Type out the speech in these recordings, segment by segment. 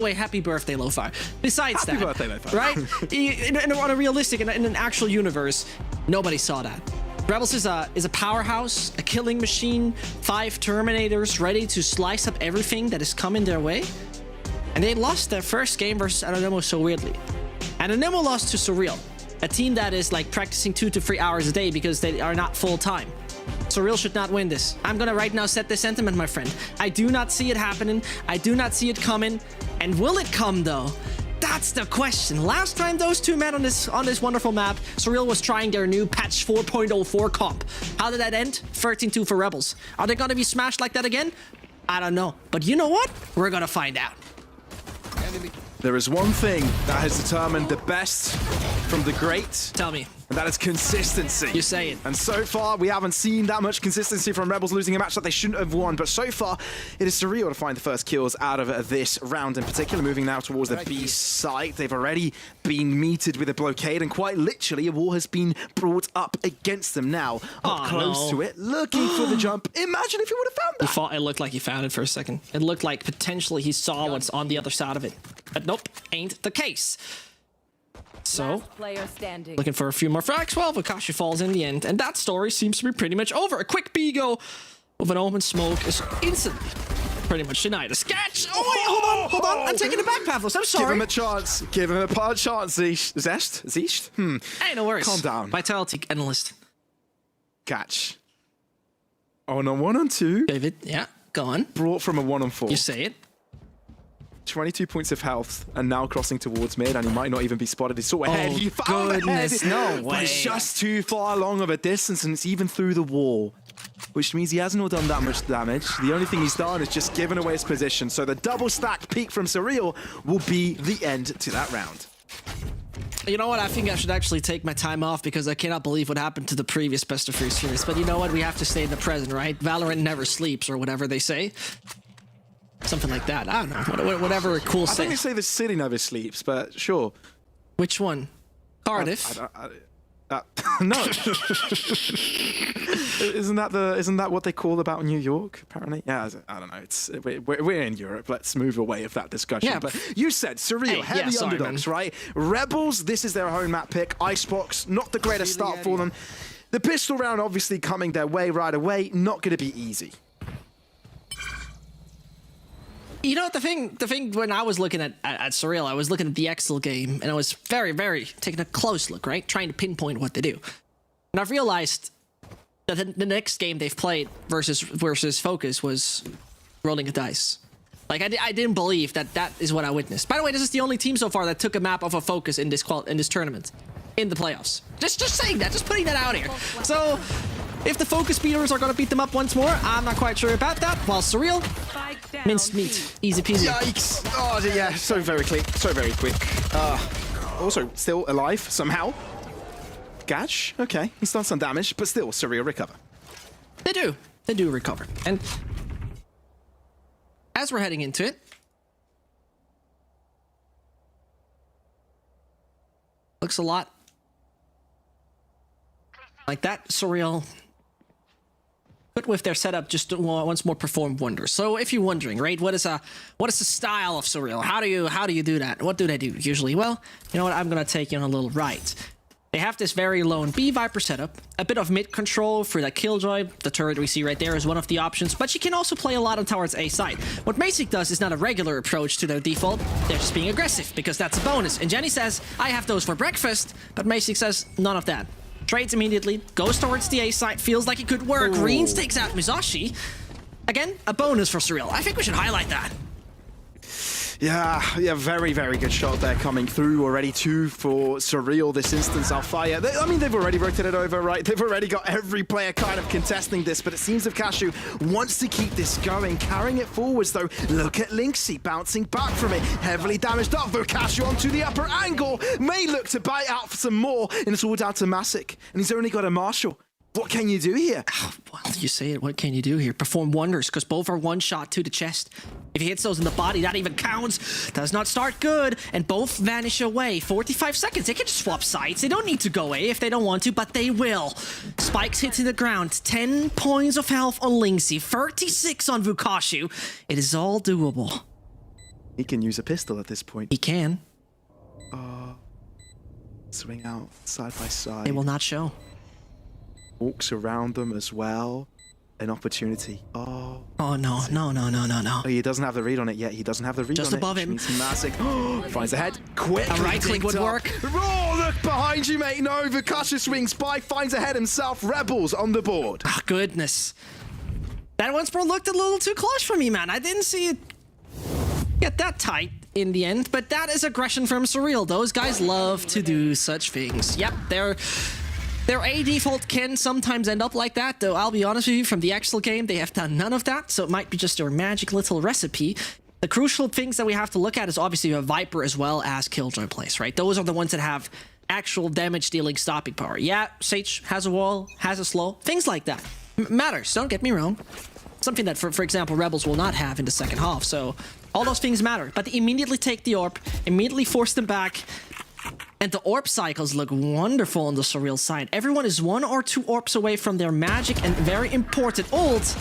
Wait, happy birthday, Lo-Fi. Besides Happy that, birthday, Lo-Fi. right? On a realistic, in an actual universe, nobody saw that. Rebels is a powerhouse, a killing machine, 5 Terminators ready to slice up everything that is coming their way. And they lost their first game versus Anonymous so weirdly. Anonymous lost to Surreal, a team that is like practicing 2 to 3 hours a day because they are not full-time. Surreal should not win this. I'm gonna right now set the sentiment, my friend. I do not see it happening. I do not see it coming. And will it come though? That's the question. Last time those two met on this wonderful map, Surreal was trying their new patch 4.04 comp. How did that end? 13-2 for Rebels. Are they gonna be smashed like that again? I don't know. But you know what? We're gonna find out. There is one thing that has determined the best from the great. Tell me. And that is consistency. You say it. And so far, we haven't seen that much consistency from Rebels losing a match that they shouldn't have won. But so far, it is Surreal to find the first kills out of this round in particular. Moving now towards the B site. They've already been meted with a blockade. And quite literally, a wall has been brought up against them now. Up close to it, looking for the jump. Imagine if he would have found that. He thought it looked like he found it for a second. It looked like potentially he saw what's on the other side of it. But nope, ain't the case. So, looking for a few more frags. Well, Vakashi falls in the end, and that story seems to be pretty much over. A quick B-go with an open smoke is instantly pretty much denied. A sketch! Oh, wait, hold on. I'm taking it back, Pavlos. I'm sorry. Give him a chance. Give him a chance, Zest. Zest? Hey, no worries. Calm down. Vitality analyst. Catch. Oh, no, 1 on 2. David, yeah, go on. Brought from a 1 on 4. You say it. 22 points of health and now crossing towards mid, and he might not even be spotted. He's so ahead. He found goodness, ahead. no way. But it's just too far along of a distance, and it's even through the wall, which means he hasn't done that much damage. The only thing he's done is just given away his position. So the double stack peak from Surreal will be the end to that round. You know what? I think I should actually take my time off because I cannot believe what happened to the previous best of 3 series. But you know what? We have to stay in the present, right? Valorant never sleeps, or whatever they say. Something like that. I don't know. Whatever a cool I think they say the city never sleeps, but sure. Which one? Cardiff? No. Isn't that what they call about New York? Apparently, yeah. I don't know. We're in Europe. Let's move away of that discussion. Yeah, but you said Surreal, heavy underdogs, right? Rebels. This is their home map pick. IceBox, not the greatest start for them. The pistol round obviously coming their way right away. Not going to be easy. You know, the thing when I was looking at Surreal, I was looking at the Excel game, and I was very taking a close look, right? Trying to pinpoint what they do. And I've realized that the next game they've played versus Fokus was rolling the dice. Like, I didn't believe that is what I witnessed. By the way, this is the only team so far that took a map of a Fokus in this tournament, in the playoffs. Just saying that, just putting that out here. So, if the Fokus beaters are going to beat them up once more, I'm not quite sure about that. While Surreal, minced meat, easy peasy. Yikes! Oh yeah, so very quick, so very quick. Also still alive somehow. Gatch, okay, he's done some damage, but still Surreal recover. They do recover. And as we're heading into it, looks a lot like that. Surreal, but with their setup, just once more perform wonders. So if you're wondering, right, what is the style of Surreal? How do you do that? What do they do usually? Well, you know what? I'm gonna take you on a little ride. They have this very lone B Viper setup, a bit of mid control for that Killjoy. The turret we see right there is one of the options, but you can also play a lot on towards A side. What Basic does is not a regular approach to their default. They're just being aggressive because that's a bonus. And Jenny says, I have those for breakfast, but Basic says none of that. Trades immediately, goes towards the A side, feels like it could work. Green takes out Mizashi. Again, a bonus for Surreal. I think we should highlight that. Yeah, very good shot there coming through already. 2 for Surreal this instance. Alfire, I mean, they've already rotated over, right? They've already got every player kind of contesting this, but it seems if Cashew wants to keep this going, carrying it forwards though. Look at Lynxy bouncing back from it, heavily damaged up. Though Cashew onto the upper angle, may look to bite out for some more, and it's all down to Masick, and he's only got a Marshall. What can you do here? Well, you say it. What can you do here? Perform wonders, because both are one shot to the chest. If he hits those in the body, that even counts. Does not start good, and both vanish away. 45 seconds. They can just swap sides. They don't need to go A if they don't want to, but they will. Spikes hitting the ground. 10 points of health on Lynxy. 36 on Vukashu. It is all doable. He can use a pistol at this point. He can. Swing out side by side. It will not show. Walks around them as well. An opportunity. Oh, no. He doesn't have the read on it yet. He doesn't have the read Just on above it. him. Magic finds the head. Quick. A right click would work. Oh, look behind you, mate. No, Vakasha swings by, finds a head himself. Rebels on the board. Oh, goodness. That one spur looked a little too close for me, man. I didn't see it get that tight in the end, but that is aggression from Surreal. Those guys love to do such things. Yep, their A default can sometimes end up like that, though I'll be honest with you, from the actual game, they have done none of that, so it might be just their magic little recipe. The crucial things that we have to look at is obviously a Viper as well as Killjoy plays, right? Those are the ones that have actual damage-dealing stopping power. Yeah, Sage has a wall, has a slow, things like that. Matters, don't get me wrong. Something that, for example, Rebels will not have in the second half, so all those things matter. But they immediately take the orb, immediately force them back, and the orb cycles look wonderful on the Surreal side. Everyone is 1 or 2 orbs away from their magic and very important ult.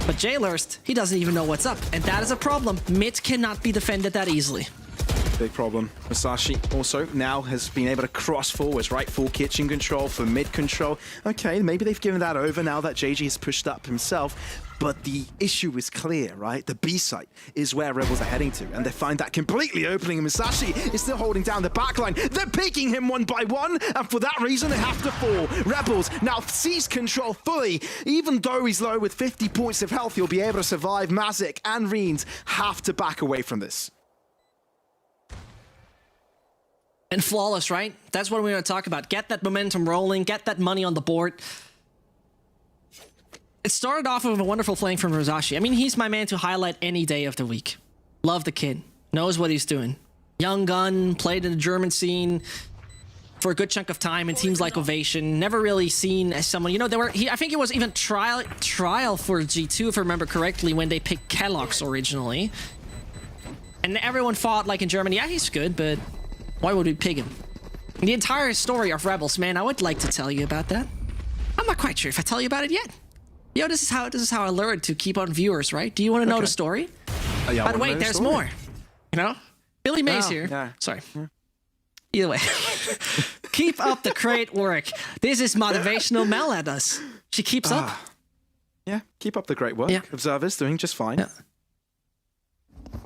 But Jailurst, he doesn't even know what's up, and that is a problem. Mid cannot be defended that easily. Big problem. Masashi also now has been able to cross forwards, right? Full kitchen control for mid control. Okay, maybe they've given that over now that JG has pushed up himself. But the issue is clear, right? The B site is where Rebels are heading to, and they find that completely opening. And Masashi is still holding down the backline. They're picking him 1 by 1, and for that reason, they have to fall. Rebels now seize control fully. Even though he's low with 50 points of health, he'll be able to survive. Mazik and Reens have to back away from this. And flawless, right? That's what we're going to talk about. Get that momentum rolling, get that money on the board. It started off with a wonderful flank from Rosashi. I mean, he's my man to highlight any day of the week. Love the kid. Knows what he's doing. Young gun, played in the German scene for a good chunk of time in teams like Ovation. Never really seen as someone, you know, I think he was even trial for G2, if I remember correctly, when they picked Kellogg's originally. And everyone thought, like in Germany, yeah, he's good, but why would we pick him? The entire story of Rebels, man, I would like to tell you about that. I'm not quite sure if I tell you about it yet. Yo, this is how I learned to keep on viewers, right? Do you want to know the story? Yeah, but wait, there's more. You know? Billy Mays here. Yeah. Sorry. Yeah. Either way. Keep up the great work. This is motivational Mel at us. She keeps up. Yeah, keep up the great work. Yeah. Observer's doing just fine.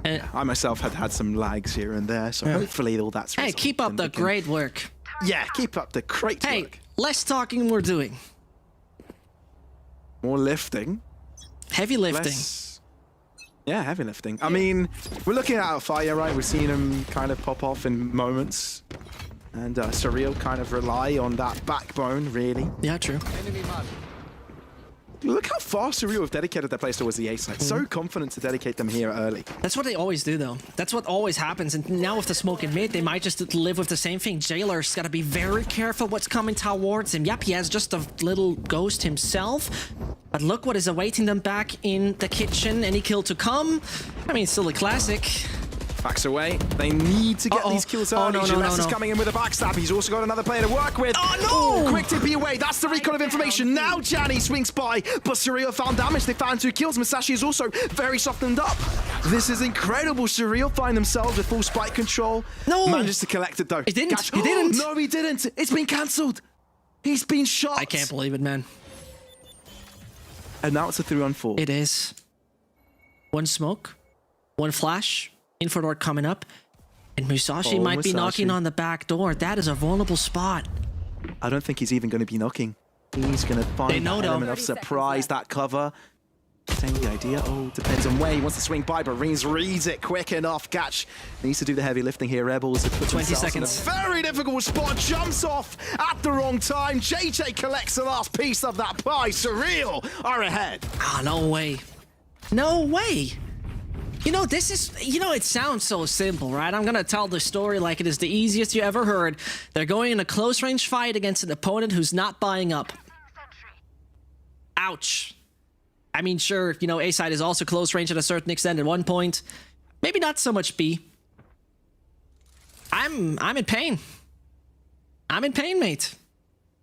Yeah. I myself had some lags here and there, so hopefully all that's resolved. Hey, keep up the great work. Yeah, keep up the great work. Hey, less talking, more doing. More lifting. Heavy lifting. Yeah, heavy lifting. I mean, we're looking at Fire, right? We're seeing him kind of pop off in moments. And Surreal kind of rely on that backbone, really. Yeah, true. Look how far Surreal have dedicated their place towards the A side. So confident to dedicate them here early. That's what they always do, though. That's what always happens. And now with the smoke in mid, they might just live with the same thing. Jailer's got to be very careful what's coming towards him. Yep, he has just a little ghost himself. But look what is awaiting them back in the kitchen. Any kill to come? I mean, still a classic. Backs away. They need to get these kills early. No. is coming in with a backstab. He's also got another player to work with. Oh, no! Quick to be away. That's the recon of information. Now Jani swings by, but Surreal found damage. They found 2 kills. Masashi is also very softened up. This is incredible. Surreal find themselves with full spike control. No! Manages to collect it, though. He didn't. He didn't. No, he didn't. It's been cancelled. He's been shot. I can't believe it, man. And now it's a 3-on-4. It is. 1 smoke, 1 flash, info door coming up, and Musashi might be knocking on the back door. That is a vulnerable spot. I don't think he's even going to be knocking. He's going to find that element of surprise, that cover. Same the idea. Oh, depends on where he wants to swing by, but Reens reads it quick enough. Gatch needs to do the heavy lifting here. Rebels have put 20 seconds. In a very difficult spot. Jumps off at the wrong time. JJ collects the last piece of that pie. Surreal are ahead. Ah, no way. No way. You know, this is, you know, it sounds so simple, right? I'm gonna tell the story like it is the easiest you ever heard. They're going in a close range fight against an opponent who's not buying up. Ouch. I mean, sure, you know, A side is also close range at a certain extent at one point. Maybe not so much B. I'm in pain. I'm in pain, mate.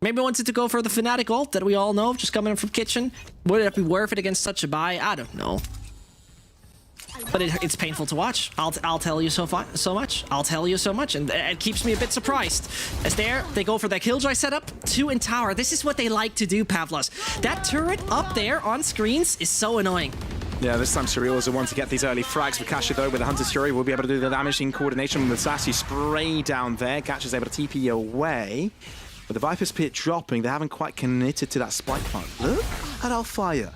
Maybe wanted to go for the Fnatic ult that we all know, just coming in from kitchen. Would it be worth it against such a buy? I don't know. but it's painful to watch. I'll tell you so much. I'll tell you so much, and it keeps me a bit surprised. As they go for that Killjoy setup, 2 in tower. This is what they like to do, Pavlos. That turret up there on screens is so annoying. Yeah, this time Surreal is the one to get these early frags. Vakasha, though, with the Hunter's Fury, will be able to do the damage in coordination with Sassy spray down there. Gatch is able to TP away. But the Viper's Pit dropping, they haven't quite committed to that spike plant. Look at Alfire.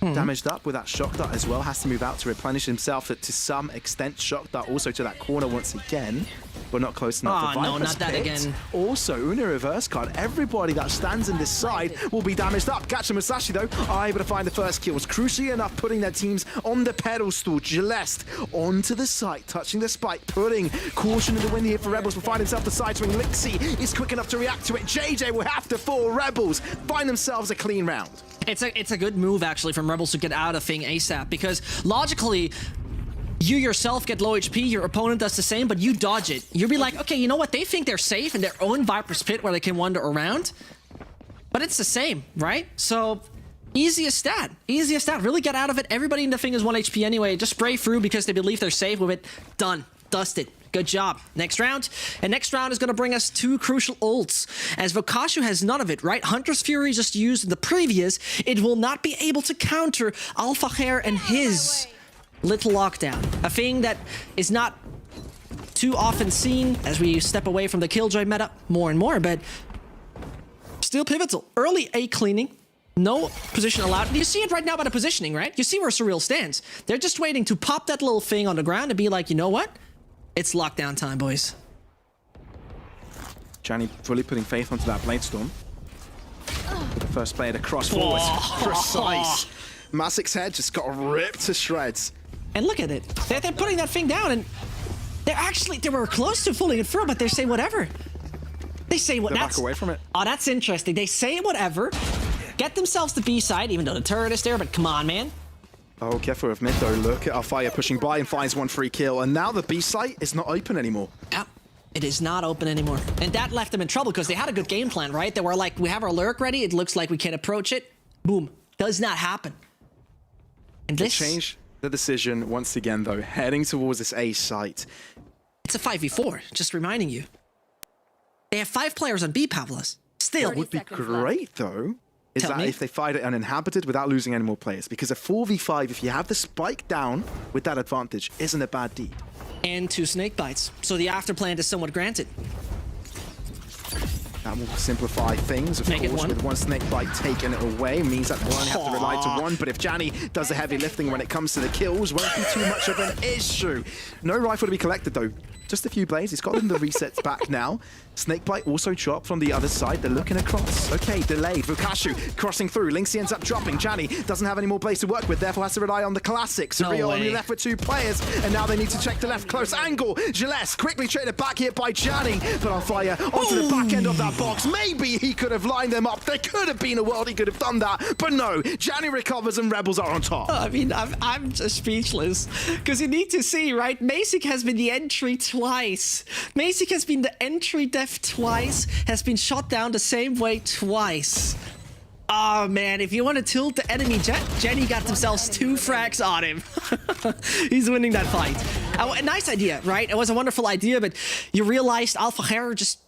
Damaged up with that shock dart as well. Has to move out to replenish himself to some extent. Shock dart also to that corner once again. But not close enough. Oh, no, not that again. Also, Una reverse card. Everybody that stands in this side will be damaged up. Gatch and Musashi, though, are able to find the first kills. Crucially enough, putting their teams on the pedestal. Celeste onto the site, touching the spike, putting caution in the wind here for Rebels. Will find himself the side swing. Lixie is quick enough to react to it. JJ will have to fall. Rebels find themselves a clean round. It's a good move, actually, from Rebels to get out of thing ASAP, because logically, you yourself get low HP, your opponent does the same, but you dodge it. You'll be like, okay, you know what? They think they're safe in their own Viper's Pit where they can wander around, but it's the same, right? So, easiest stat. Easiest stat. Really get out of it. Everybody in the thing is 1 HP anyway. Just spray through because they believe they're safe with it. Done. Dusted. Good job. Next round. And next round is going to bring us 2 crucial ults. As Vokashu has none of it, right? Hunter's Fury just used in the previous. It will not be able to counter Alpha Hair and his little lockdown. A thing that is not too often seen as we step away from the Killjoy meta more and more, but still pivotal. Early A cleaning. No position allowed. You see it right now by the positioning, right? You see where Surreal stands. They're just waiting to pop that little thing on the ground and be like, you know what? It's lockdown time, boys. Johnny fully putting faith onto that Bladestorm. The first player to cross forward. Precise. Masik's head just got ripped to shreds. And look at it. They're putting that thing down, and they were close to pulling it through, but they say whatever. They say what? Back away from it. Oh, that's interesting. They say whatever. Get themselves the B side, even though the turret is there, but come on, man. Oh, careful with mid though. Look at Alfire pushing by and finds 1 free kill. And now the B site is not open anymore. Yeah, it is not open anymore. And that left them in trouble because they had a good game plan, right? They were like, we have our lurk ready. It looks like we can approach it. Boom. Does not happen. And this... Change the decision once again though. Heading towards this A site. It's a 5v4, just reminding you. They have 5 players on B, Pavlos. Still. What would be great though is that if they fight it uninhabited without losing any more players. Because a 4v5, if you have the spike down with that advantage, isn't a bad deed. And 2 snake bites. So the afterplant is somewhat granted. That will simplify things, of course, with 1 snake bite taken away. Means that we'll only have to rely to 1, but if Janny does the heavy lifting when it comes to the kills, won't be too much of an issue. No rifle to be collected, though. Just a few blades. He's got them the resets back now. Snakebite also dropped from the other side. They're looking across. Okay, delayed. Vukashu crossing through. Lynxie ends up dropping. Janny doesn't have any more blades to work with, therefore has to rely on the classic. Surreal only left with 2 players, and now they need to check the left close angle. Gilles quickly traded back here by Janny, but on fire onto the back end of that box. Maybe he could have lined them up. There could have been a world he could have done that, but no. Janny recovers and Rebels are on top. I mean, I'm just speechless because you need to see, right? Masic has been the entry twice. Masic has been the entry def twice, has been shot down the same way twice. Oh man, if you want to tilt the enemy, Jenny got themselves 2 frags on him. He's winning that fight. A nice idea, right? It was a wonderful idea, but you realized Alpha Hair just...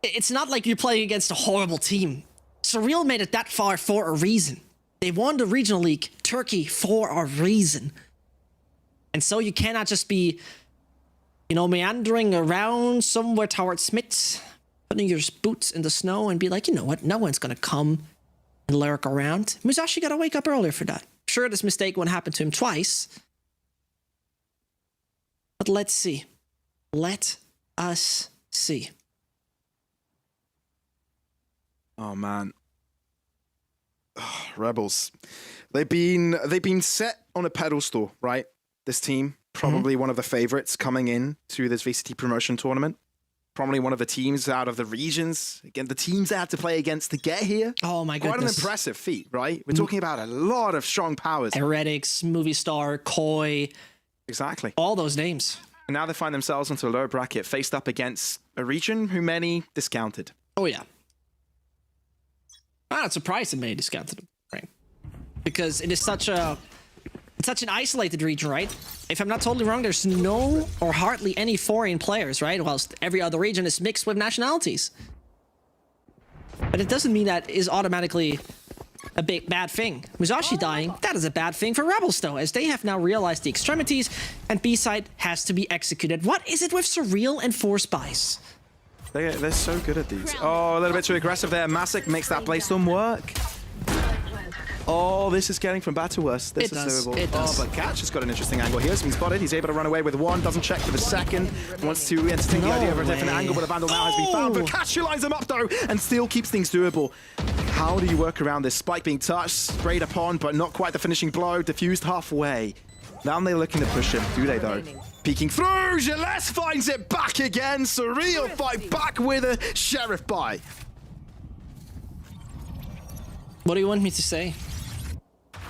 It's not like you're playing against a horrible team. Surreal made it that far for a reason. They won the regional league, Turkey, for a reason. And so you cannot just be, you know, meandering around somewhere towards Smiths, putting your boots in the snow and be like, you know what, no one's gonna come and lurk around. Musashi gotta wake up earlier for that. Sure, this mistake won't happen to him twice. But let's see. Let us see. Oh man. Rebels. They've been set on a pedestal, right? This team, probably one of the favorites coming in to this VCT promotion tournament. Probably one of the teams out of the regions. Again, the teams they had to play against to get here. Oh my goodness. Quite an impressive feat, right? We're talking about a lot of strong powers. Heretics, Movie Star, Koi. Exactly. All those names. And now they find themselves into a lower bracket, faced up against a region who many discounted. Oh yeah. I'm not surprised that many discounted them, right? Because it is such a It's such an isolated region, right? If I'm not totally wrong, there's no or hardly any foreign players, right? Whilst every other region is mixed with nationalities. But it doesn't mean that is automatically a big bad thing. Musashi dying, that is a bad thing for Rebels though, as they have now realized the extremities and B-side has to be executed. What is it with Surreal and Force Buys? They're so good at these. Oh, a little bit too aggressive there. Masic makes that Playstorm work. Oh, this is getting from bad to worse. This is terrible. It does. Oh, but Catch has got an interesting angle here. He's been spotted. He's able to run away with one. Doesn't check for the second. Wants to entertain the idea of a different angle, but a Vandal now has been found. But Catch lines him up, though, and still keeps things doable. How do you work around this? Spike being touched, sprayed upon, but not quite the finishing blow. Diffused halfway. Now they're looking to push him. Do they, though? Peeking through. Gilles finds it back again. Surreal fight back with a Sheriff buy. What do you want me to say?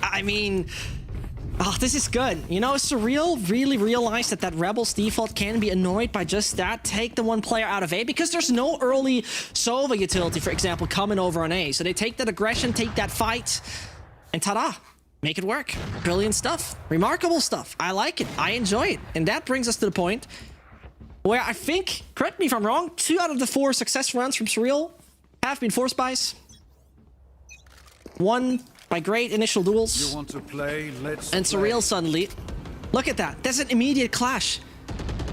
I mean, oh, this is good. You know, Surreal really realized that Rebels default can be annoyed by just that. Take the one player out of A because there's no early Sova utility, for example, coming over on A. So they take that aggression, take that fight, and ta-da, make it work. Brilliant stuff. Remarkable stuff. I like it. I enjoy it. And that brings us to the point where I think, correct me if I'm wrong, 2 out of the 4 success rounds from Surreal have been Force Buys. 1 by great initial duels. You want to play? Let's and Surreal play. suddenly. Look at that. There's an immediate clash.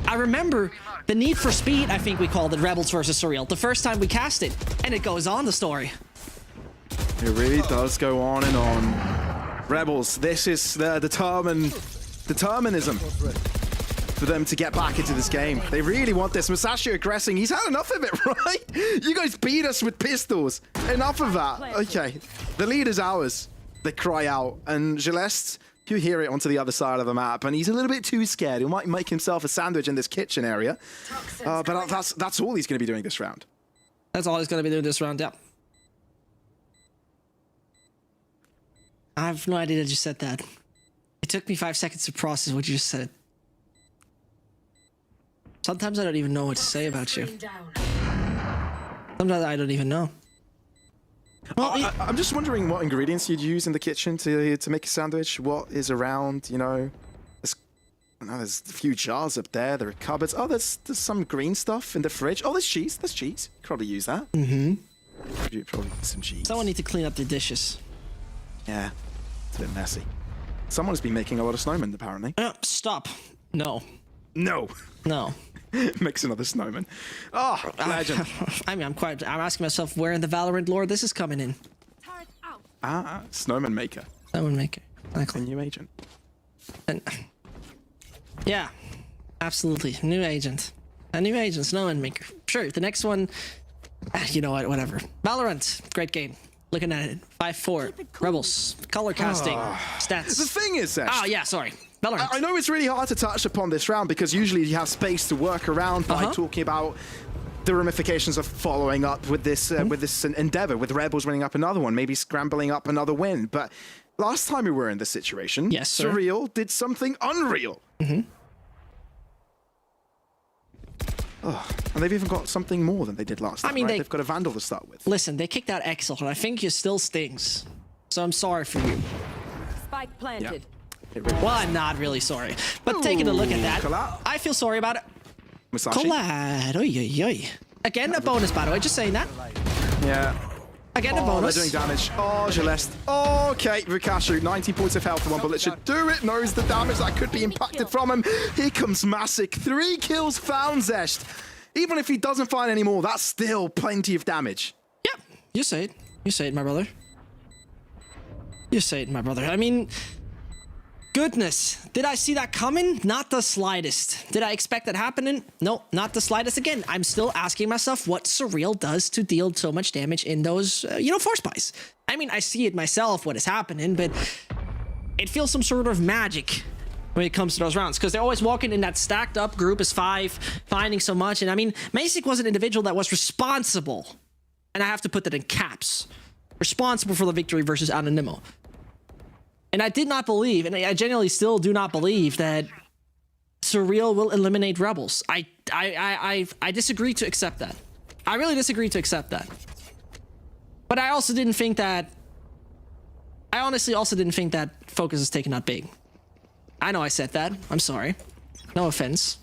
I remember the need for speed, I think we called it, Rebels versus Surreal, the first time we cast it. And it goes on, the story. It really does go on and on. Rebels, this is the determinism for them to get back into this game. They really want this. Musashi aggressing. He's had enough of it, right? You guys beat us with pistols. Enough of that. Okay. The lead is ours. They cry out. And Gilles, you hear it onto the other side of the map, and he's a little bit too scared. He might make himself a sandwich in this kitchen area. But that's all he's going to be doing this round. That's all he's going to be doing this round, yeah. I have no idea that you said that. It took me 5 seconds to process what you just said. Sometimes I don't even know what to say about you. Sometimes I don't even know. Well, I'm just wondering what ingredients you'd use in the kitchen to make a sandwich. What is around, you know? There's a few jars up there. There are cupboards. Oh, there's some green stuff in the fridge. Oh, there's cheese. There's cheese. You could probably use that. Mm-hmm. Probably some cheese. Someone needs to clean up the dishes. Yeah, it's a bit messy. Someone's been making a lot of snowmen, apparently. Stop. No. No. No. Makes another snowman. Oh, legend. I mean, I'm asking myself where in the Valorant lore this is coming in. Snowman maker. Snowman maker. A new agent. And, yeah, absolutely. New agent. A new agent, Snowman maker. Sure, the next one, you know what, whatever. Valorant, great game. Looking at it, 5-4. Rebels, color casting, stats. The thing is, Sesh, oh, yeah, sorry. Valorant. I know it's really hard to touch upon this round because usually you have space to work around by talking about the ramifications of following up with this endeavor, with Rebels winning up another one, maybe scrambling up another win. But last time we were in this situation, yes, sir. Surreal did something unreal. Oh, and they've even got something more than they did last time. I mean, right? They've got a Vandal to start with. Listen, they kicked out Exel, and I think it still stings. So I'm sorry for you. Spike planted. Yeah. Well, I'm not really sorry. But taking a look at that, collab. I feel sorry about it. Musashi. Collide. Oy, oy, oy. Again, a bonus, by the way. Just saying that. Yeah. Again, a bonus. They're doing damage. Oh, Gilles. Okay, Rikashu, 90 points of health for one bullet should do it. Knows the damage that could be impacted from him. Here comes Masic. 3 kills found, Zesht. Even if he doesn't find any more, that's still plenty of damage. Yeah, you say it. You say it, my brother. You say it, my brother. I mean, goodness. Did I see that coming? Not the slightest. Did I expect that happening? No, not the slightest. Again, I'm still asking myself what Surreal does to deal so much damage in those, force buys. I mean, I see it myself, what is happening, but it feels some sort of magic when it comes to those rounds, because they're always walking in that stacked up group as 5, finding so much. And I mean, Masic was an individual that was responsible, and I have to put that in caps, responsible for the victory versus Anonimo. And I did not believe, and I genuinely still do not believe, that Surreal will eliminate Rebels. I disagree to accept that. I really disagree to accept that. But I also didn't think that... I honestly also didn't think that Fokus is taking out big. I know I said that. I'm sorry. No offense.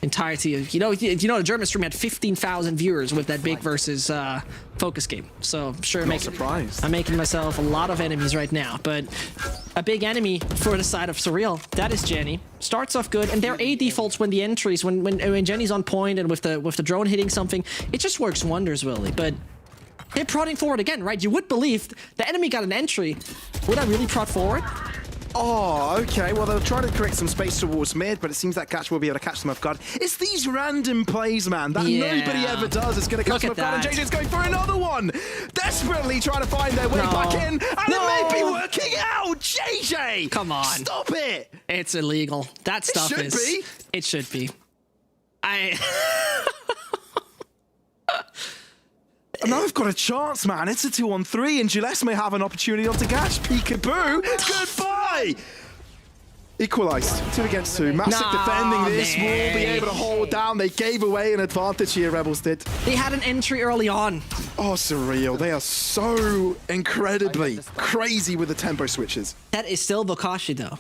Entirety of the German stream had 15,000 viewers with that big versus Fokus game. So I'm sure surprised. I'm making myself a lot of enemies right now. But a big enemy for the side of Surreal, that is Jenny. Starts off good, and their A defaults when the entries, when Jenny's on point and with the drone hitting something, it just works wonders, Willie. But they're prodding forward again, right? You would believe the enemy got an entry. Would I really prod forward? Oh, okay. Well, they'll try to create some space towards mid, but it seems that Catch will be able to catch them off guard. It's these random plays, man, that nobody ever does. It's going to catch them off guard, and JJ's going for another one. Desperately trying to find their way back in, and it may be working out. JJ! Come on. Stop it! It's illegal. That stuff should be. It should be. Now I've got a chance, man. It's a 2-on-3, and Gilles may have an opportunity to catch. Peekaboo. Goodbye. Equalized. 2 against 2. Massive defending this. Will be able to hold down. They gave away an advantage here, Rebels did. They had an entry early on. Oh, Surreal. They are so incredibly crazy with the tempo switches. That is still Bokashi, though.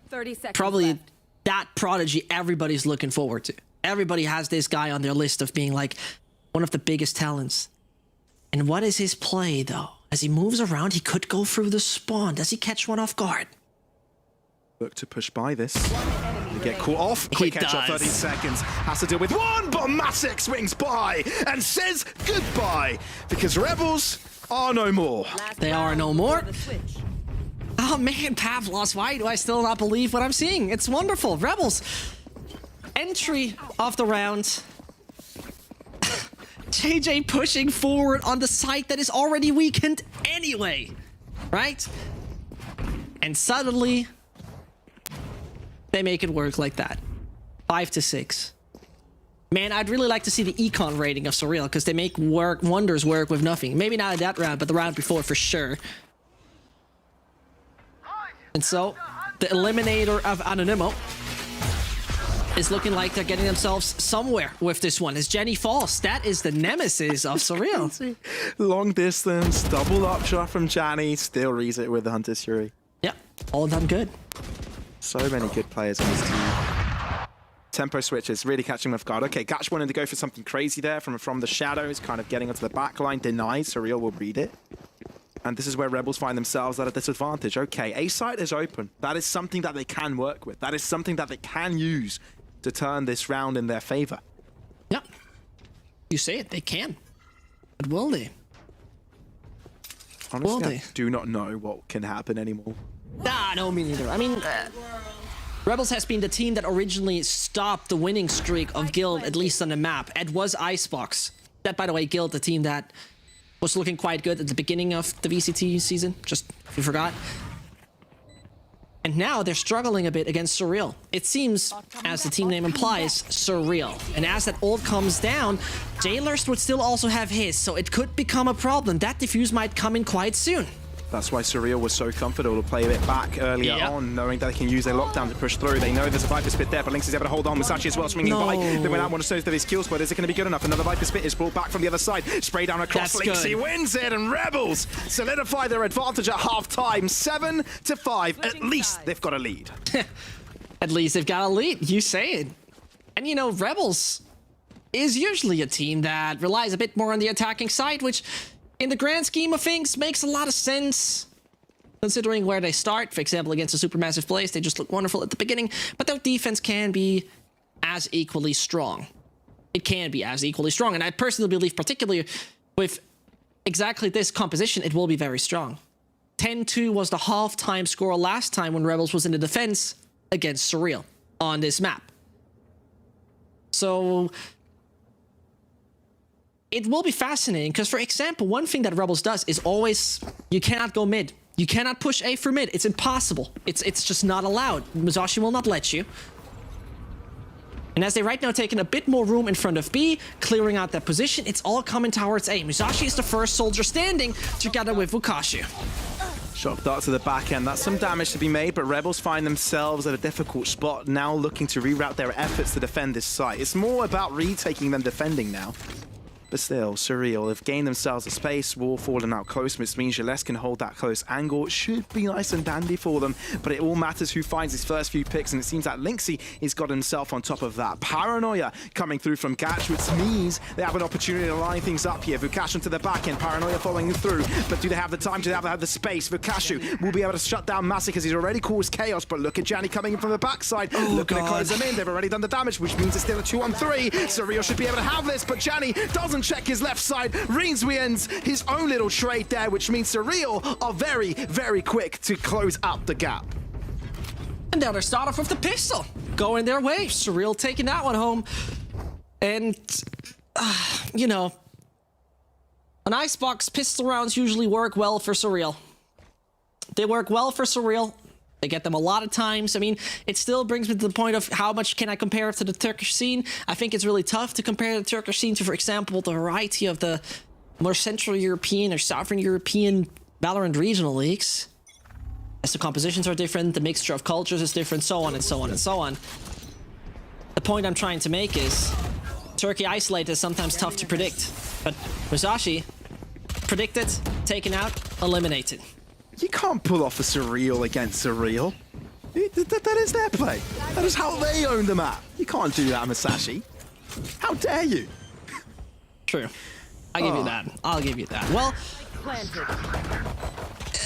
30 seconds Probably left. that prodigy everybody's looking forward to. Everybody has this guy on their list of being like one of the biggest talents. And what is his play, though? As he moves around, he could go through the spawn. Does he catch one off guard? Look to push by this. You get caught off. Quick headshot, 13 seconds. Has to deal with one, but Matic swings by and says goodbye. Because Rebels are no more. They are no more. Oh man, Pavlos, why do I still not believe what I'm seeing? It's wonderful. Rebels. Entry of the round. JJ pushing forward on the site that is already weakened anyway, right? And suddenly, they make it work like that. 5-6. Man, I'd really like to see the econ rating of Surreal, because they make wonders work with nothing. Maybe not in that round, but the round before for sure. And so, the eliminator of Anonimo is looking like they're getting themselves somewhere with this one. As Jenny falls, that is the nemesis of Surreal. Long distance, double up shot from Janny, still reads it with the Hunter's Fury. Yeah, all done good. So many good players on this team. Tempo switches, really catching them off guard. Okay, Gatch wanted to go for something crazy there from the shadows, kind of getting onto the back line, denies, Surreal will read it. And this is where Rebels find themselves at a disadvantage. Okay, A site is open. That is something that they can work with. That is something that they can use to turn this round in their favor. Yeah. You say it, they can. But will they? Honestly, I do not know what can happen anymore. Nah, no, me neither. I mean, Rebels has been the team that originally stopped the winning streak of Guild, at least on the map. It was IceBox. That, by the way, Guild, the team that was looking quite good at the beginning of the VCT season, just if you forgot. And now they're struggling a bit against Surreal. It seems, as the team name implies, Surreal. And as that ult comes down, Jailers would still also have his, so it could become a problem. That defuse might come in quite soon. That's why Surreal was so comfortable to play a bit back earlier on, knowing that they can use their lockdown to push through. They know there's a Viper Spit there, but Lynx is able to hold on. Musashi as well, swinging by. They went out one of his kills, but is it going to be good enough? Another Viper Spit is brought back from the other side. Spray down across Lynx, he wins it, and Rebels solidify their advantage at half-time. 7-5. At least they've got a lead. At least they've got a lead. You say it. And you know, Rebels is usually a team that relies a bit more on the attacking side, which in the grand scheme of things makes a lot of sense considering where they start. For example, against a supermassive place, they just look wonderful at the beginning, but their defense can be as equally strong. It can be as equally strong, and I personally believe, particularly with exactly this composition, it will be very strong. 10-2 was the half-time score last time when Rebels was in the defense against Surreal on this map. So it will be fascinating, because, for example, one thing that Rebels does is always, you cannot go mid. You cannot push A for mid. It's impossible. It's just not allowed. Musashi will not let you. And as they right now taking a bit more room in front of B, clearing out that position, it's all coming towards A. Musashi is the first soldier standing together with Fukashi. Shock dart to the back end. That's some damage to be made, but Rebels find themselves at a difficult spot, now looking to reroute their efforts to defend this site. It's more about retaking than defending now. But still, Surreal have gained themselves a space, wall falling out close, which means Gilles can hold that close angle. It should be nice and dandy for them, but it all matters who finds his first few picks, and it seems that Lynxy has got himself on top of that. Paranoia coming through from Gatch, which means they have an opportunity to line things up here. Vukash onto the back end, Paranoia following through, but do they have the time? Do they have the space? Vukashu will be able to shut down Massey because he's already caused chaos, but look at Janny coming in from the backside, looking to close them in. They've already done the damage, which means it's still a 2-on-3. Surreal should be able to have this, but Janny doesn't check his left side. Reens ends his own little trade there, which means Surreal are very, very quick to close up the gap. And now they're starting off with the pistol, going their way. Surreal taking that one home. And, you know, an IceBox pistol rounds usually work well for Surreal. They work well for Surreal. They get them a lot of times. I mean, it still brings me to the point of how much can I compare it to the Turkish scene. I think it's really tough to compare the Turkish scene to, for example, the variety of the more Central European or Southern European Valorant regional leagues. As the compositions are different, the mixture of cultures is different, so on and so on and so on. The point I'm trying to make is Turkey isolated is sometimes tough to predict, but Musashi predicted, taken out, eliminated. You can't pull off a Surreal against Surreal. That is their play. That is how they own the map. You can't do that, Musashi. How dare you? True. I'll give you that. I'll give you that. Well, Planted.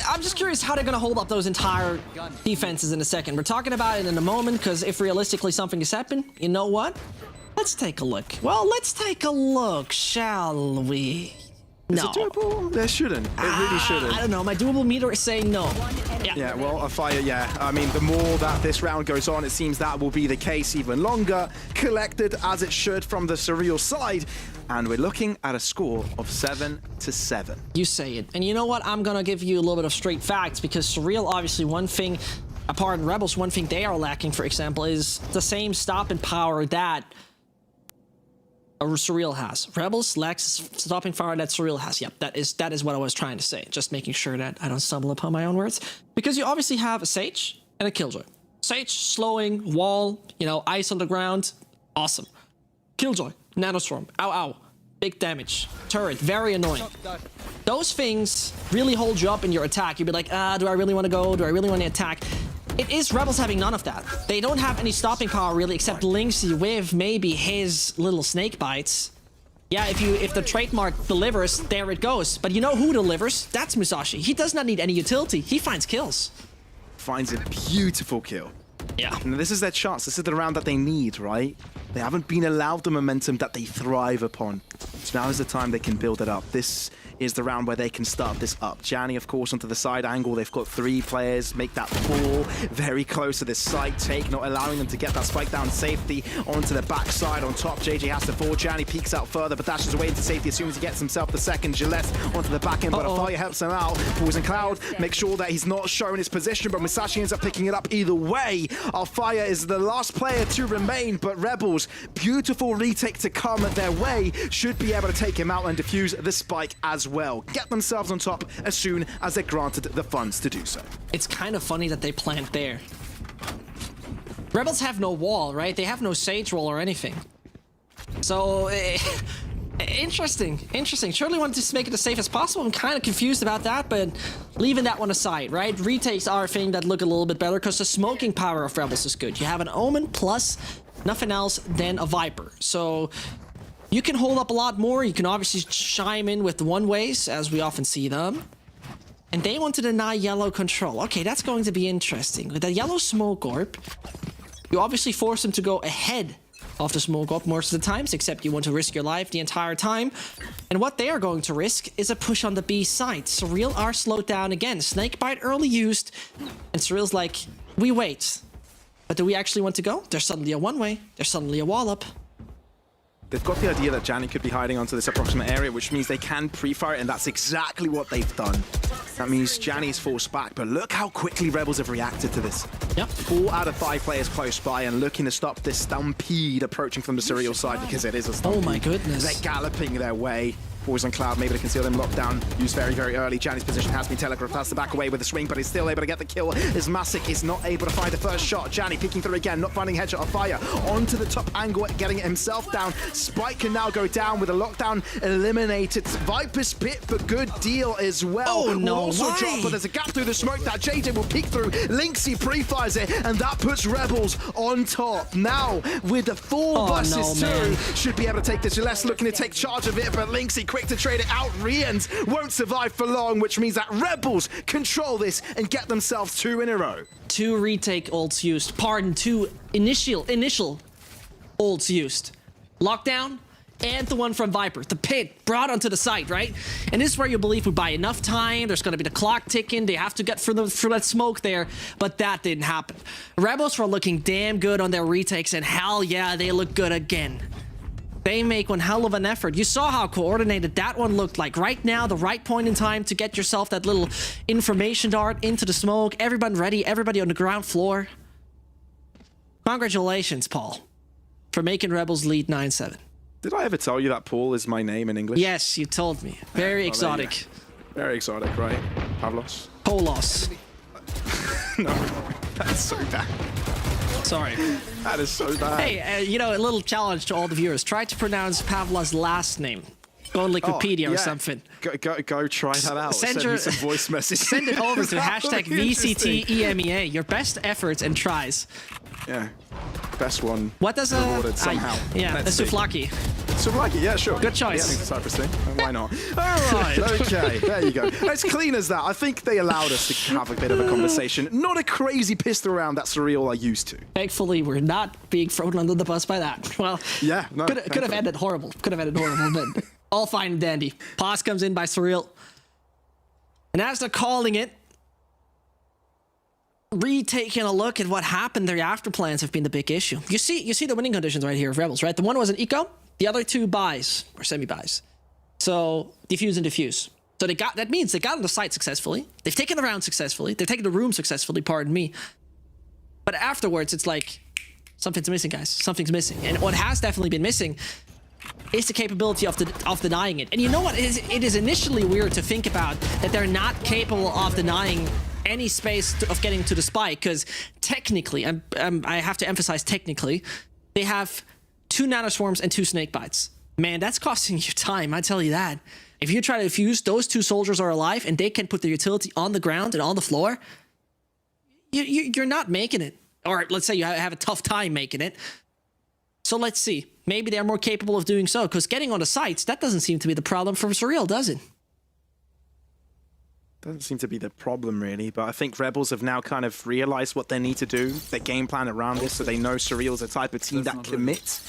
I'm just curious how they're going to hold up those entire defenses in a second. We're talking about it in a moment, because if realistically something has happened, you know what? Let's take a look. Well, let's take a look, shall we? Is No. it doable? There shouldn't. It really shouldn't. I don't know. My doable meter is saying no. Yeah, well, a fire, yeah. I mean, the more that this round goes on, it seems that will be the case even longer. Collected as it should from the Surreal side. And we're looking at a score of 7-7. You say it. And you know what? I'm going to give you a little bit of straight facts, because Surreal, obviously, one thing, apart from Rebels, one thing they are lacking, for example, is the same stopping power that Surreal has. Rebels lacks stopping power that Surreal has. Yep, that is what I was trying to say. Just making sure that I don't stumble upon my own words. Because you obviously have a Sage and a Killjoy. Sage, slowing, wall, you know, ice on the ground. Awesome. Killjoy, Nanostorm, ow ow. Big damage. Turret, very annoying. Those things really hold you up in your attack. You'd be like, do I really want to go? Do I really want to attack? It is Rebels having none of that. They don't have any stopping power really, except Lynxy with maybe his little snake bites. Yeah, if the trademark delivers, there it goes. But you know who delivers? That's Musashi. He does not need any utility. He finds kills. Finds a beautiful kill. Yeah. And this is their chance. This is the round that they need, right? They haven't been allowed the momentum that they thrive upon. So now is the time they can build it up. This is the round where they can start this up. Janny, of course, onto the side angle. They've got 3 players. Make that 4 very close to this site take, not allowing them to get that spike down safety onto the backside. On top, JJ has to fall. Janny peeks out further, but dashes away into safety as soon as he gets himself the second. Gillette onto the back end, but a fire helps him out. Poison Cloud makes sure that he's not showing his position, but Musashi ends up picking it up either way. Alfire is the last player to remain, but Rebels, beautiful retake to come their way, should be able to take him out and defuse the spike as well. Get themselves on top as soon as they're granted the funds to do so. It's kind of funny that they plant there. Rebels have no wall, right? They have no Sage wall or anything. So, interesting. Surely wanted to make it as safe as possible. I'm kind of confused about that, but leaving that one aside, right? Retakes are a thing that look a little bit better because the smoking power of Rebels is good. You have an Omen plus nothing else than a Viper. So you can hold up a lot more. You can obviously chime in with the one-ways, as we often see them. And they want to deny yellow control. Okay, that's going to be interesting. With that yellow smoke orb, you obviously force them to go ahead of the smoke orb most of the times, except you want to risk your life the entire time. And what they are going to risk is a push on the B side. Surreal are slowed down again. Snakebite early used, and Surreal's like, we wait. But do we actually want to go? There's suddenly a one-way. There's suddenly a wall up. They've got the idea that Janny could be hiding onto this approximate area, which means they can pre-fire it, and that's exactly what they've done. That means Janny's forced back, but look how quickly Rebels have reacted to this. Yep. 4 out of 5 players close by and looking to stop this stampede approaching from the Surreal side, because it is a stampede. Oh my goodness. They're galloping their way. Boys on Cloud, maybe to conceal them. Lockdown used very, very early. Janny's position has been telegraphed. Has to back away with the swing, but he's still able to get the kill. As Masick is not able to find the first shot. Janny peeking through again, not finding headshot of fire. Onto the top angle, getting it himself down. Spike can now go down with a lockdown eliminated. Viper's Pit for good deal as well. Oh no, will also why? drop, but there's a gap through the smoke that JJ will peek through. Lynxy pre-fires it, and that puts Rebels on top. Now, with the 4 versus 2, man. should be able to take this. Less looking to take charge of it, but Lynxy quick to trade it out. Rians won't survive for long, which means that Rebels control this and get themselves 2 in a row. 2 retake ults used. Pardon, 2 initial ults used. Lockdown and the one from Viper. The pit brought onto the site, right? And this is where you believe we buy enough time. There's going to be the clock ticking. They have to get through that smoke there, but that didn't happen. Rebels were looking damn good on their retakes, and hell yeah, they look good again. They make one hell of an effort. You saw how coordinated that one looked like. Right now, the right point in time to get yourself that little information dart into the smoke. Everyone ready, everybody on the ground floor. Congratulations, Paul, for making Rebels lead 9-7. Did I ever tell you that Paul is my name in English? Yes, you told me. Very exotic. Very exotic, right? Pavlos? Polos. No, that's so bad. Sorry. That is so bad. Hey, you know, a little challenge to all the viewers. Try to pronounce Pavlov's last name. Go on Wikipedia or something. Go try that out. Send me some voice messages. Send it over to hashtag VCTEMEA. Your best efforts and tries. Yeah. Best one. What does rewarded somehow. Yeah, the souvlaki. Souvlaki, yeah, sure. Good choice. Yeah, I think it's Cyprus thing. Why not? All right, okay, there you go. As clean as that. I think they allowed us to have a bit of a conversation. Not a crazy pistol round that Surreal are used to. Thankfully, we're not being thrown under the bus by that. Well, yeah, no, could have ended horrible. Could have ended horrible, but all fine and dandy. Pause comes in by Surreal. And as they're calling it, retaking a look at what happened, their after plans have been the big issue. You see the winning conditions right here of Rebels, right? The one was an eco, the other 2 buys or semi-buys. So defuse and diffuse. So that means they got on the site successfully. They've taken the round successfully. They've taken the room successfully, pardon me. But afterwards, it's like something's missing, guys. Something's missing. And what has definitely been missing is the capability of denying it. And you know what? It is initially weird to think about that they're not capable of denying any space of getting to the spike, because technically, I have to emphasize technically, they have 2 nanoswarms and 2 snake bites. Man, that's costing you time, I tell you that. If you try to defuse, those 2 soldiers are alive and they can put their utility on the ground and on the floor, you're not making it. Or let's say you have a tough time making it. So let's see. Maybe they're more capable of doing so, because getting on the sites, that doesn't seem to be the problem for Surreal, does it? Doesn't seem to be the problem, really, but I think Rebels have now kind of realized what they need to do, their game plan around this, so they know Surreal's a type of team that commits.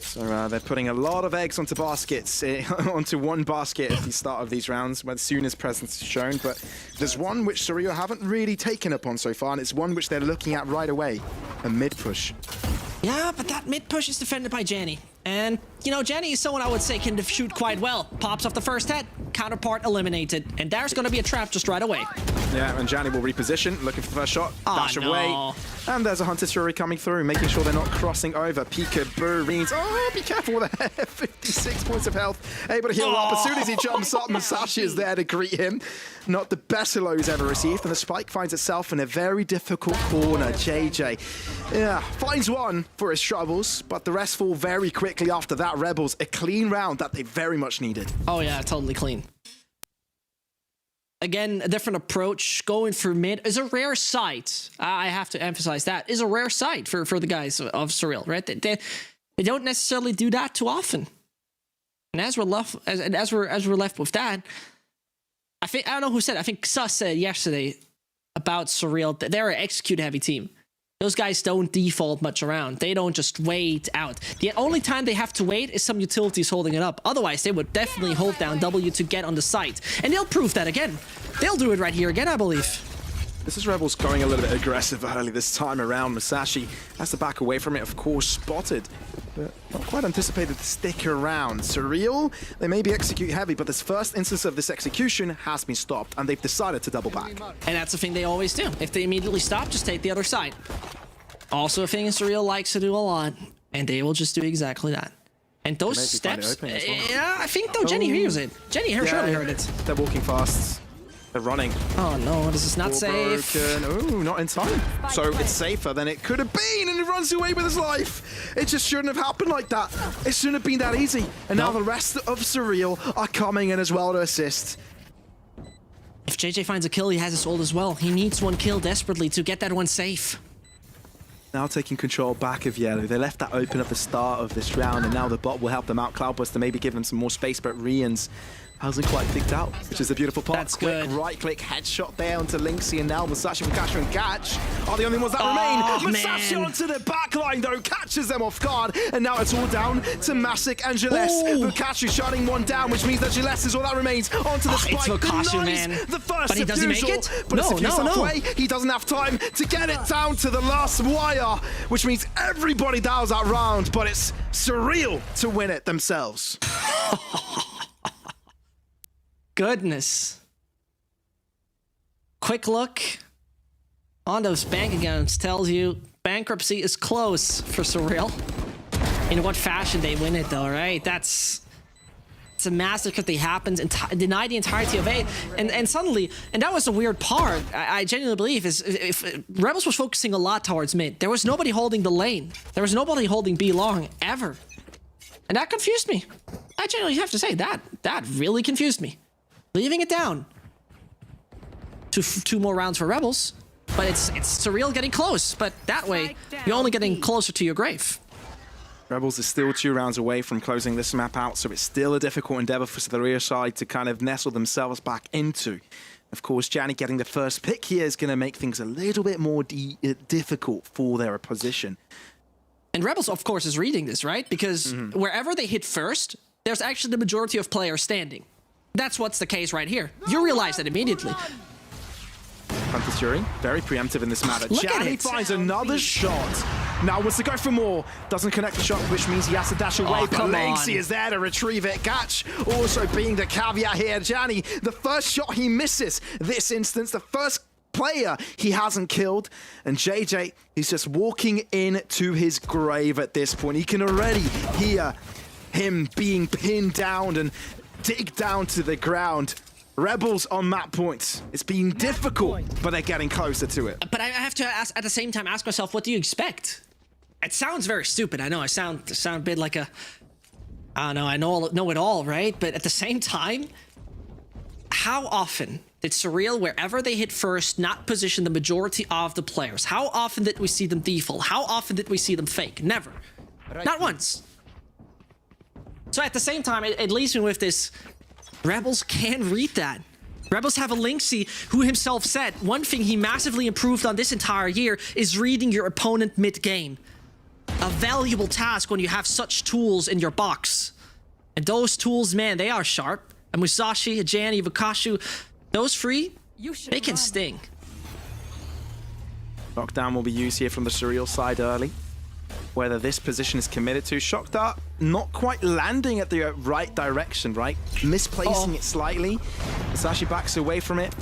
So they're putting a lot of eggs onto baskets, onto one basket at the start of these rounds, where Suna's presence is shown, but there's one which Surreal haven't really taken upon so far, and it's one which they're looking at right away, a mid-push. Yeah, but that mid-push is defended by Janny. And, you know, Janny is someone I would say can shoot quite well. Pops off the first head, counterpart eliminated. And there's going to be a trap just right away. Yeah, and Janny will reposition, looking for the first shot, dash away. And there's a Hunter's Fury coming through, making sure they're not crossing over. Peekaboo, Reens. Oh, be careful with that. 56 points of health. Able to heal up. As soon as he jumps up, Masashi is there to greet him. Not the best hello he's ever received. And the spike finds itself in a very difficult corner. JJ, yeah, finds one for his troubles, but the rest fall very quickly after that. Rebels, a clean round that they very much needed. Oh, yeah, totally clean. Again, a different approach. Going for mid is a rare sight. I have to emphasize that. Is a rare sight for the guys of Surreal, right? They don't necessarily do that too often. And as we're left with that, I don't know who said it. I think Sus said yesterday about Surreal that they're an execute heavy team. Those guys don't default much around. They don't just wait out. The only time they have to wait is some utilities holding it up. Otherwise, they would definitely hold down W to get on the site. And they'll prove that again. They'll do it right here again, I believe. This is Rebels going a little bit aggressive early this time around. Musashi has to back away from it, of course, spotted, but not quite anticipated to stick around. Surreal, they maybe execute heavy, but this first instance of this execution has been stopped, and they've decided to double back. And that's the thing they always do. If they immediately stop, just take the other side. Also a thing Surreal likes to do a lot, and they will just do exactly that. And those steps, yeah, I think though Jenny hears it. Jenny surely heard it. They're walking fast. They're running. Oh no, this is not safe. Oh, not in time. So it's safer than it could have been, and he runs away with his life. It just shouldn't have happened like that. It shouldn't have been that easy. And now the rest of Surreal are coming in as well to assist. If JJ finds a kill, he has his ult as well. He needs one kill desperately to get that one safe. Now taking control back of Yellow. They left that open at the start of this round, and now the bot will help them out. Cloudburst to maybe give them some more space, but Rian's hasn't quite picked out, which is the beautiful part. That's quick good. right-click headshot there onto Lynxie, and now Musashi from Catcher and Catch are the only ones that remain. Musashi onto the backline, though, catches them off guard, and now it's all down to Masic and Gillespie. Vukashi shutting one down, which means that Gillespie is all that remains onto the spike. It's Vukashi, man. The first but does he make it? But No. halfway. He doesn't have time to get it down to the last wire, which means everybody dials that round, but it's Surreal to win it themselves. Goodness. Quick look on those bank accounts tells you bankruptcy is close for Surreal. In what fashion they win it though, right? It's a massacre that happens and deny the entirety of A. And suddenly, and that was the weird part, I genuinely believe, is if Rebels was focusing a lot towards mid, there was nobody holding the lane. There was nobody holding B long, ever. And that confused me. I genuinely have to say, that really confused me. Leaving it down. Two more rounds for Rebels, but it's Surreal getting close, but that way, you're only getting closer to your grave. Rebels is still 2 rounds away from closing this map out, so it's still a difficult endeavor for the rear side to kind of nestle themselves back into. Of course, Janny getting the first pick here is going to make things a little bit more difficult for their opposition. And Rebels, of course, is reading this, right? Because wherever they hit first, there's actually the majority of players standing. That's what's the case right here. You realize that immediately. Hunter's Fury, very preemptive in this matter. Janny finds another shot. Now wants to go for more. Doesn't connect the shot, which means he has to dash away. But Lynxie is there to retrieve it. Gatch also being the caveat here. Janny, the first shot he misses this instance, the first player he hasn't killed. And JJ, he's just walking into his grave at this point. He can already hear him being pinned down and dig down to the ground. Rebels on map points. It's been difficult, but they're getting closer to it. But I have to ask, at the same time, ask myself, what do you expect? It sounds very stupid. I know I sound a bit like a, I don't know, know it all, right? But at the same time, how often did Surreal, wherever they hit first, not position the majority of the players? How often did we see them default? How often did we see them fake? Never. Not once. So at the same time, it leaves me with this, Rebels can read that. Rebels have a Lynxie who himself said one thing he massively improved on this entire year is reading your opponent mid-game. A valuable task when you have such tools in your box. And those tools, man, they are sharp. A Musashi, a Janny, a Vukashi, those three, they can sting. Lockdown will be used here from the Surreal side early. Whether this position is committed to. Shock Dart not quite landing at the right direction, right? Misplacing it slightly. Musashi backs away from it.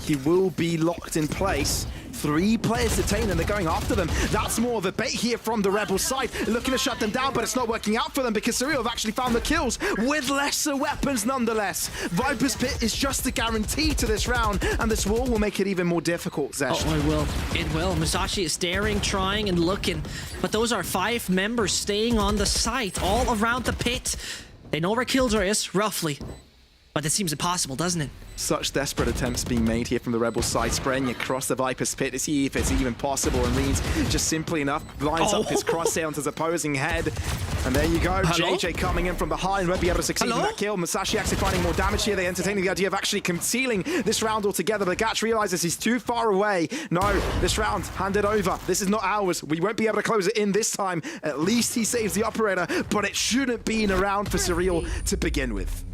He will be locked in place. 3 players detained and they're going after them. That's more of a bait here from the Rebel side. Looking to shut them down, but it's not working out for them because Surreal have actually found the kills with lesser weapons nonetheless. Viper's Pit is just a guarantee to this round, and this wall will make it even more difficult, Zesh. Oh, it will. It will. Musashi is staring, trying, and looking. But those are 5 members staying on the site, all around the pit. They know where Killjoy is, roughly. But it seems impossible, doesn't it? Such desperate attempts being made here from the Rebel side, spraying across the Viper's Pit to see if it's even possible, and Reeds just simply enough lines up his crosshair onto his opposing head. And there you go, JJ coming in from behind, won't be able to succeed in that kill. Musashi actually finding more damage here. They entertaining the idea of actually concealing this round altogether, but Gatch realizes he's too far away. No, this round handed over. This is not ours. We won't be able to close it in this time. At least he saves the operator, but it shouldn't be in a round for Surreal to begin with.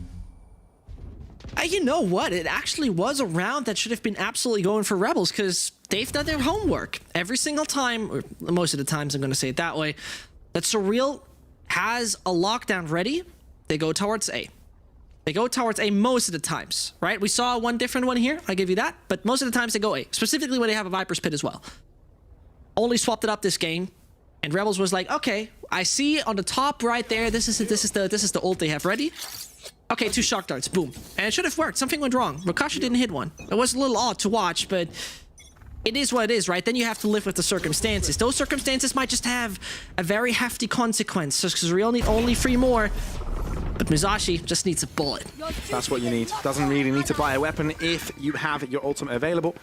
You know what? It actually was a round that should have been absolutely going for Rebels because they've done their homework every single time, or most of the times, I'm going to say it that way, that Surreal has a lockdown ready. They go towards A. They go towards A most of the times, right? We saw one different one here. I give you that. But most of the times they go A, specifically when they have a Viper's Pit as well. Only swapped it up this game. And Rebels was like, okay, I see on the top right there, this is the ult they have ready. Okay, 2 shock darts, boom. And it should have worked. Something went wrong. Rokasha didn't hit one. It was a little odd to watch, but it is what it is, right? Then you have to live with the circumstances. Those circumstances might just have a very hefty consequence. Because Surreal need only 3 more. But Musashi just needs a bullet. That's what you need. Doesn't really need to buy a weapon if you have your ultimate available.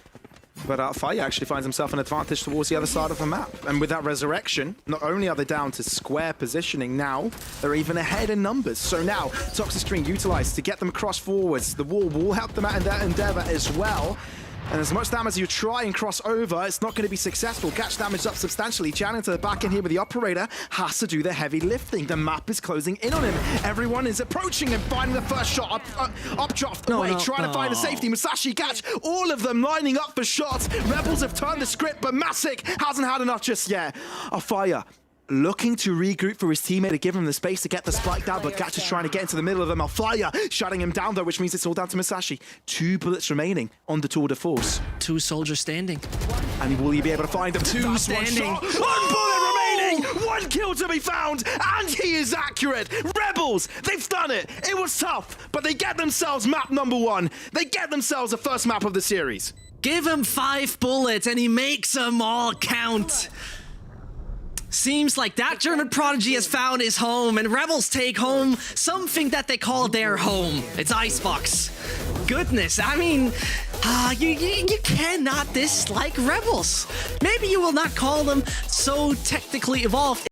But Fire actually finds himself an advantage towards the other side of the map. And with that resurrection, not only are they down to square positioning now, they're even ahead in numbers. So now, Toxic String utilized to get them across forwards. The wall will help them out in that endeavor as well. And as much damage as you try and cross over, it's not going to be successful. Catch damage up substantially. Channing to the back end here with the operator has to do the heavy lifting. The map is closing in on him. Everyone is approaching him, finding the first shot up draft away, trying to find a safety. Musashi catch, all of them lining up for shots. Rebels have turned the script, but Masick hasn't had enough just yet. A Fire looking to regroup for his teammate to give him the space to get the spike down, but Gatch is trying to get into the middle of them. Malfire shutting him down though, which means it's all down to Musashi. 2 bullets remaining on the tour de force. 2 soldiers standing. And will he be able to find them? 2 standing. One bullet remaining! 1 kill to be found! And he is accurate! Rebels, they've done it! It was tough, but they get themselves map number 1. They get themselves the first map of the series. Give him 5 bullets and he makes them all count. Seems like that German prodigy has found his home, and Rebels take home something that they call their home. It's IceBox. Goodness, I mean, you cannot dislike Rebels. Maybe you will not call them so technically evolved.